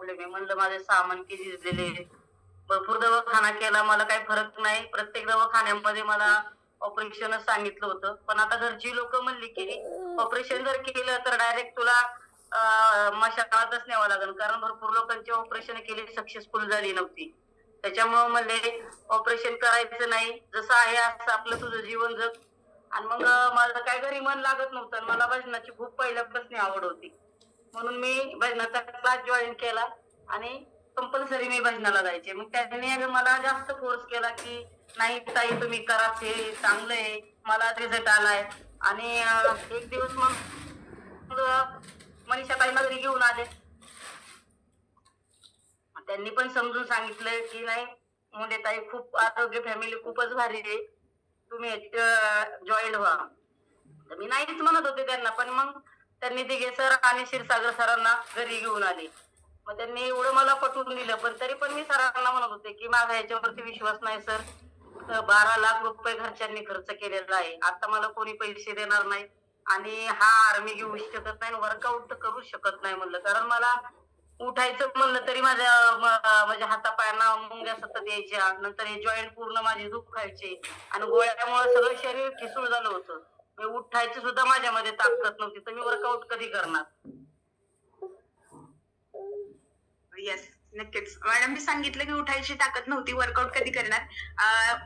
Problem आहे. म्हणलं माझे सामान किती झिजलेले. भरपूर दवाखाना केला, मला काही फरक नाही. प्रत्येक दवाखान्यामध्ये मला ऑपरेशनच सांगितलं होतं. पण आता घरची लोकं म्हणली, की ऑपरेशन जर केलं तर डायरेक्ट तुला मशागतच न्यावं लागेल. कारण भरपूर लोकांची ऑपरेशन केली, सक्सेसफुल झाली नव्हती. त्याच्यामुळं म्हणले ऑपरेशन करायचं नाही. जसं आहे असं आपलं तुझं जीवन जग. आणि मग माझं काही घरी मन लागत नव्हतं आणि मला भजनाची खूप पहिल्यापासून आवड होती. म्हणून मी भजनाचा क्लास जॉईन केला आणि कंपल्सरी मी भजनाला जायचे. मग त्याने मला जास्त फोर्स केला, की "नाही ताई तुम्ही करा, हे चांगलं आहे." मला रिझल्ट आलाय आणि एक दिवस मग मनीषाताईला घरी घेऊन आले. त्यांनी पण समजून सांगितलं, की "नाही मुंडेताई, खूप आरोग्य फॅमिली खूपच भारी आहे. तुम्ही जॉईन व्हा." तर मी नाहीच म्हणत होते त्यांना, पण मग त्यांनी दिघे सर आणि क्षीरसागर सरांना घरी घेऊन आले. मग त्यांनी एवढं मला पटवून दिलं, पण तरी पण मी सरांना म्हणत होते, की माझा ह्याच्यावरती विश्वास नाही सर. 12 लाख रुपये घरच्यांनी खर्च केलेला आहे. आता मला कोणी पैसे देणार नाही आणि हा आर्मी घेऊ शकत नाही, वर्कआउट तर करूच शकत नाही म्हणलं. कारण मला उठायचं म्हणलं तरी माझ्या म्हणजे हातापायांना मुंग्या सतत यायच्या. नंतर हे जॉइंट पूर्ण माझे दुखायचे आणि गोळ्यामुळे सगळं शरीर ठिसूळ झालं होतं. मी उठायची सुद्धा माझ्यामध्ये ताकद नव्हती. तर मी वर्कआउट कधी करणार? येस, नक्कीच. मॅडमनी सांगितलं की उठायची ताकद नव्हती, वर्कआउट कधी करणार.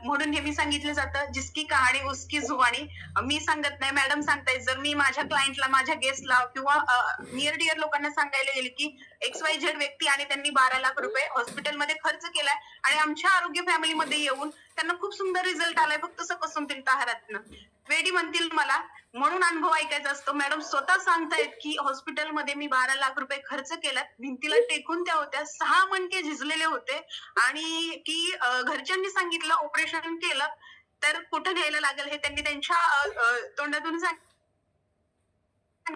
म्हणून नेहमी सांगितलं जातं, जिसकी कहाणी उसकी जुबानी. मी सांगत नाही, मॅडम सांगतायत. जर मी माझ्या क्लायंटला, माझ्या गेस्टला किंवा नियर डिअर लोकांना सांगायला गेले की XYZ व्यक्ती आणि त्यांनी 12 लाख रुपये हॉस्पिटलमध्ये खर्च केलाय आणि आमच्या आरोग्य फॅमिलीमध्ये येऊन त्यांना खूप सुंदर रिझल्ट आलाय फक्त सकसंतील आहारातनं. वेडी म्हणतील मला, म्हणून अनुभव ऐकायचा असतो. मॅडम स्वतः सांगतायत की हॉस्पिटलमध्ये मी 12 लाख रुपये खर्च केलात. भिंतीला टेकून त्या होत्या. 6 मणके झिजलेले होते आणि की घरच्यांनी सांगितलं ऑपरेशन केलं तर कुठं न्यायला लागेल हे त्यांनी त्यांच्या तोंडातून सांगितलं.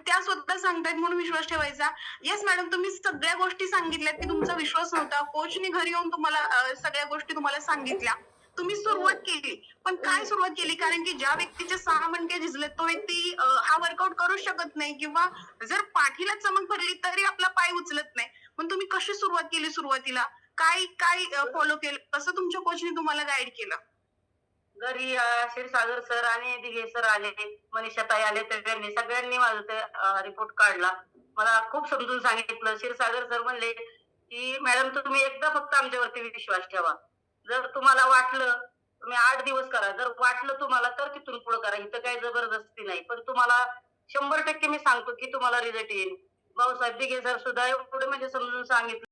त्या स्वतः सांगतायत म्हणून विश्वास ठेवायचा. येस मॅडम, तुम्ही सगळ्या गोष्टी सांगितल्यात की तुमचा विश्वास नव्हता. कोचने घरी येऊन तुम्हाला सगळ्या गोष्टी तुम्हाला सांगितल्या. तुम्ही सुरुवात केली. पण काय सुरुवात केली? कारण की ज्या व्यक्तीचे 6 मणके झिजलेत तो व्यक्ती हा वर्कआउट करूच शकत नाही किंवा जर पाठीला चमक भरली तरी आपला पाय उचलत नाही. पण तुम्ही कशी सुरुवात केली सुरुवातीला? काय काय फॉलो केलं? कसं तुमच्या कोचने तुम्हाला गाईड केलं? घरी क्षीरसागर सर आणि दिघे सर आले, मनीषाताई आले, तर त्यांनी सगळ्यांनी माझा ते रिपोर्ट काढला. मला खूप समजून सांगितलं. क्षीरसागर सर म्हणले, की "मॅडम तुम्ही एकदा फक्त आमच्यावरती विश्वास ठेवा. जर तुम्हाला वाटलं, तुम्ही 8 दिवस करा. जर वाटलं तुम्हाला तर तिथून पुढे करा. इथं काही जबरदस्ती नाही. पण तुम्हाला 100% मी सांगतो, की तुम्हाला रिझल्ट येईल." भाऊसाहेब दिघे सर सुद्धा एवढं म्हणजे समजून सांगितलं.